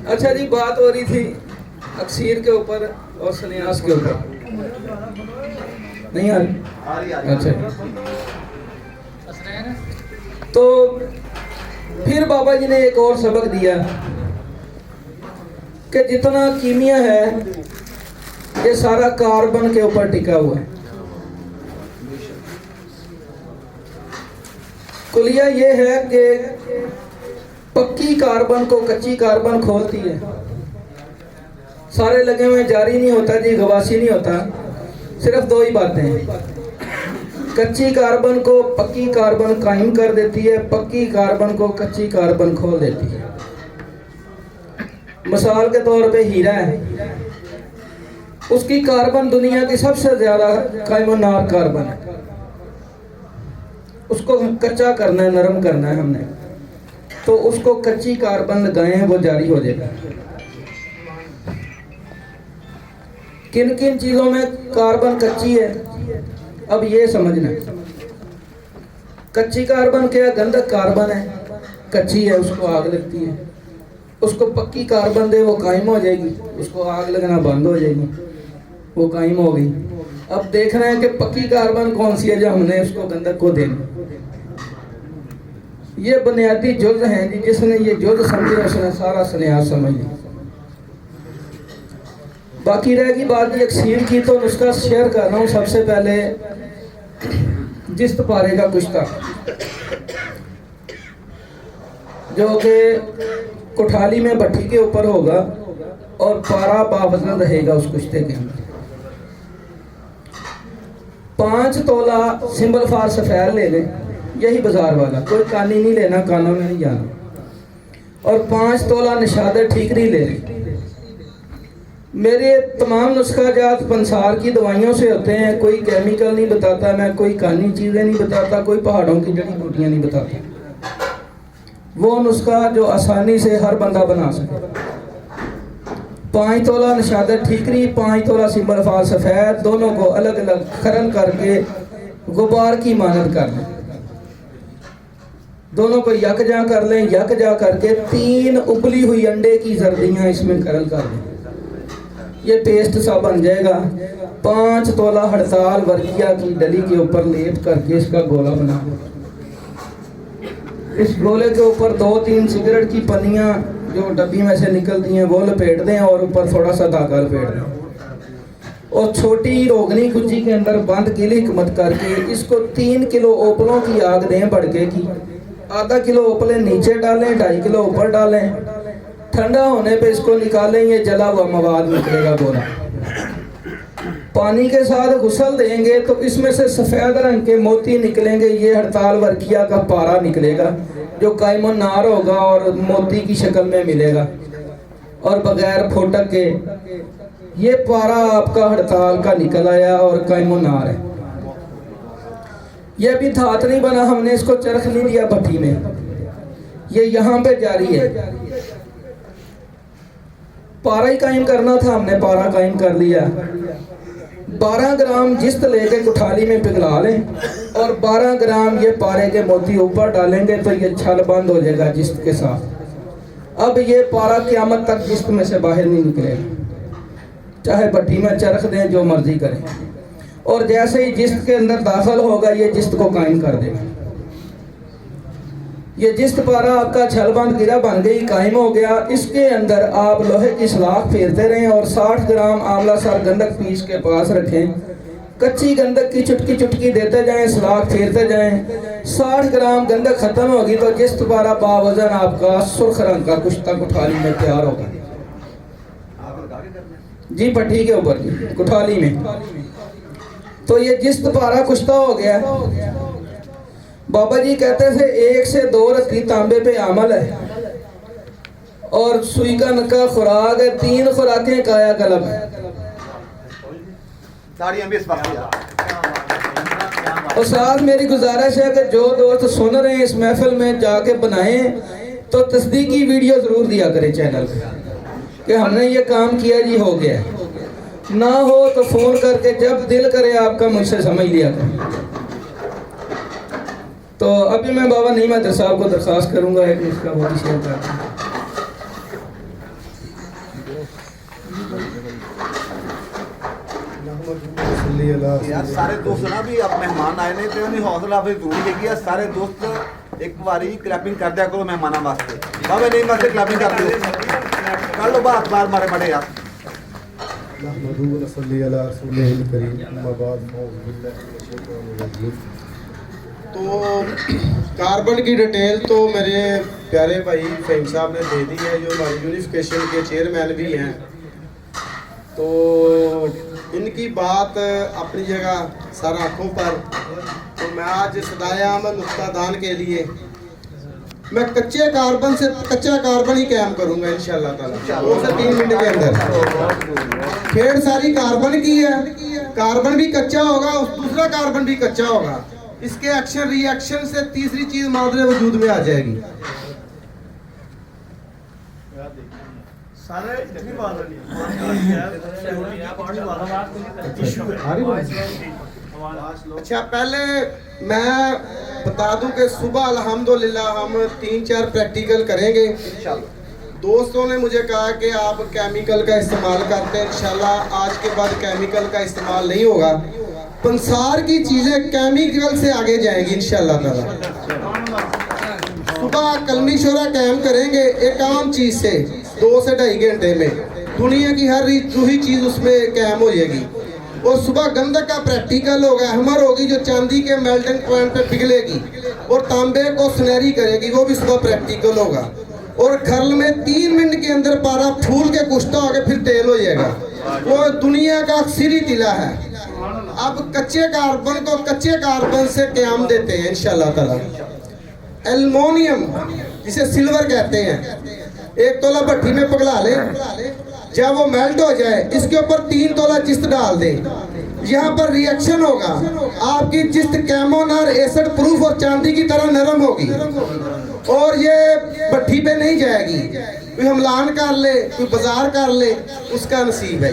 अच्छा जी, बात हो रही थी अक्सीर के ऊपर और सन्यास के ऊपर। नहीं आ रही? अच्छा। तो फिर बाबा जी ने एक और सबक दिया कि जितना कीमिया है ये सारा कार्बन के ऊपर टिका हुआ है। कुलिया ये है कि पक्की कार्बन को कच्ची कार्बन खोलती है। सारे लगे हुए जारी नहीं होता जी, गवासी नहीं होता। सिर्फ दो ही बातें हैं, कच्ची कार्बन को पक्की कार्बन कायम कर देती है, पक्की कार्बन को कच्ची कार्बन खोल देती है। मिसाल के तौर पे हीरा है, उसकी कार्बन दुनिया की सबसे ज्यादा कायमोनार कार्बन है। उसको कच्चा करना है, नरम करना है हमने, तो उसको कच्ची कार्बन लगाएं, वो जारी हो जाएगा। किन किन चीजों में कार्बन कच्ची है, अब ये समझना। कच्ची कार्बन क्या, गंधक कार्बन है, कच्ची है, उसको आग लगती है। उसको पक्की कार्बन दे, वो कायम हो जाएगी, उसको आग लगना बंद हो जाएगी, वो कायम हो गई। अब देखना है कि पक्की कार्बन कौन सी है जो हमने उसको गंधक को देना। ये बुनियादी जुज हैं जी, जिसने ये जुज समझे उसने सारा सन्यास समझ लिया। बाकी रहेगी बात अक्सीर की, तो नुस्खा शेयर कर रहा हूँ। सबसे पहले जिस्त पारे का कुश्ता, जो कि कोठाली में भट्टी के ऊपर होगा और पारा बावजन रहेगा उस कुश्ते के अंदर। 5 तोला सिंबल फार सफेद ले लें, यही बाजार वाला, कोई कानी नहीं लेना, कानों में नहीं जाना। और 5 तोला निशादर ठीकरी ले लें। मेरे तमाम नुस्खा जात पंसार की दवाइयों से होते हैं, कोई केमिकल नहीं बताता मैं, कोई कानी चीज़ें नहीं बताता, कोई पहाड़ों की जड़ी बूटियाँ नहीं बताता। वो नुस्खा जो आसानी से हर बंदा बना सके। 5 तोला निशादर ठीकरी, 5 तोला सिंबल फाल सफ़ेद, दोनों को अलग अलग खरल करके गुबार की मानद कर लें। दोनों को यकजा कर लें, यकजा करके 3 उबली हुई अंडे की जर्दियाँ इसमें खरल कर लें। ये पेस्ट सा बन जाएगा। 5 तोला हड़ताल वर्किया की डली के ऊपर लेप करके इसका गोला बना। इस गोले के ऊपर 2-3 सिगरेट की पन्नियाँ जो डब्बी में से निकलती हैं वो लपेट दें और ऊपर थोड़ा सा धागा लपेट दें और छोटी रोगनी गुज्जी के अंदर बंद किली हिकमत करके इसको 3 किलो ओपलों की आग दें भड़के की। आधा किलो ओपले नीचे डालें, 2.5 किलो ऊपर डालें। ठंडा होने पे इसको निकालें, ये जला हुआ मवाद निकलेगा गोला। पानी के साथ गुसल देंगे तो इसमें से सफ़ेद रंग के मोती निकलेंगे। ये हड़ताल वर्किया का पारा निकलेगा जो कायमो नार होगा और मोती की शक्ल में मिलेगा और बगैर फोटक के ये पारा आपका हड़ताल का निकल आया और कायमो नार है। ये भी धात नहीं बना, हमने इसको चरख नहीं दिया भट्टी में, ये यहाँ पे जारी है। पारा ही कायम करना था, हमने पारा कायम कर लिया। 12 ग्राम जिस्त लेके कुठाली में पिघला लें और 12 ग्राम ये पारे के मोती ऊपर डालेंगे तो ये छल बंद हो जाएगा जिस्त के साथ। अब ये पारा क़यामत तक जिस्त में से बाहर नहीं निकलेगा, चाहे भट्टी में चरख दें, जो मर्जी करें। और जैसे ही जिस्त के अंदर दाखिल होगा ये जिस्त को कायम कर देगा। ये जिस्त पारा आपका छलबंद गिरा बन गई, कायम हो गया। इसके अंदर आप लोहे की सलाख फेरते रहें और 60 ग्राम आंवला सर गंधक पीस के पास रखें। कच्ची गंधक की चुटकी चुटकी देते जाएं, सलाख फेरते जाएं। 60 ग्राम गंधक खत्म होगी तो जिस्त पारा बावजन आपका सुर्ख रंग का कुश्ता कुठाली में तैयार होगा जी, भट्टी के ऊपर जी, कुठाली में। तो ये जिस्त पारा कुश्ता हो गया। बाबा जी कहते थे 1 से 2 रत्ती तांबे पे अमल है और सुई का नक्का खुराक है, 3 खुराकें काया कलब है। और साथ मेरी गुजारिश है कि जो दोस्त सुन रहे हैं इस महफिल में जाके बनाएं तो तस्दीकी वीडियो जरूर दिया करें चैनल पे कि हमने ये काम किया जी, हो गया। ना हो तो फोन करके जब दिल करे आपका मुझसे समझ लिया करें। तो अभी मैं बाबा नईम हैदर साहब को दरख्वास्त करूंगा एक इसका वो भी शेयर करते हैं। यार सारे दोस्त ना भी अब मेहमान आए ने ते उन्हें हौसला अफजाई जरूरी है यार सारे दोस्त एक बारी क्लैपिंग कर दिया करो मेहमाना वास्ते बाबा नहीं वास्ते क्लैपिंग कर दो कर लो बात बार मारे बड़े यार तो कार्बन की डिटेल तो मेरे प्यारे भाई फहीम साहब ने दे दी है, जो हमारी यूनिफिकेशन के चेयरमैन भी हैं। तो इनकी बात अपनी जगह सर आँखों पर। तो मैं आज सदाया अहमद नुक्तादान के लिए मैं कच्चा कार्बन ही कायम करूंगा इंशाल्लाह ताला 2 से 3 मिनट के अंदर। खेड़ सारी कार्बन की है, कार्बन भी कच्चा होगा, दूसरा कार्बन भी कच्चा होगा। इसके एक्शन रिएक्शन से तीसरी चीज मादरे वजूद में आ जाएगी। अच्छा, पहले मैं बता दूं कि सुबह अल्हम्दुलिल्लाह हम 3-4 प्रैक्टिकल करेंगे। दोस्तों ने मुझे कहा कि आप केमिकल का इस्तेमाल करते हैं, इंशाल्लाह आज के बाद केमिकल का इस्तेमाल नहीं होगा। पंसार की चीज़ें केमिकल से आगे जाएंगी इंशाल्लाह ताला। सुबह कलमी शोरा कायम करेंगे एक आम चीज़ से 2 से 2.5 घंटे में दुनिया की हर रूही चीज़ उसमें कायम हो जाएगी। और सुबह गंधक का प्रैक्टिकल होगा, हैमर होगी जो चांदी के मेल्टिंग पॉइंट पे पिघलेगी और तांबे को सुनहरी करेगी, वो भी सुबह प्रैक्टिकल होगा। और खरल में 3 मिनट के अंदर पारा फूल के कुश्ता होकर फिर तेल हो जाएगा। वो दुनिया का अक्सरी तिला है। अब कच्चे कार्बन को कच्चे कार्बन से क्याम देते हैं इंशाल्लाह ताला। एल्युमिनियम जिसे सिल्वर कहते हैं, 1 तोला भट्टी में पिघला ले, जब वो मेल्ट हो जाए इसके ऊपर 3 तोला जिस्त डाल दे, यहाँ पर रिएक्शन होगा, आपकी जिस्त कैमोनार एसिड प्रूफ और चांदी की तरह नरम होगी और ये भट्टी पे नहीं जाएगी। कोई हमलान कर ले, कोई बाजार कर ले, उसका नसीब है।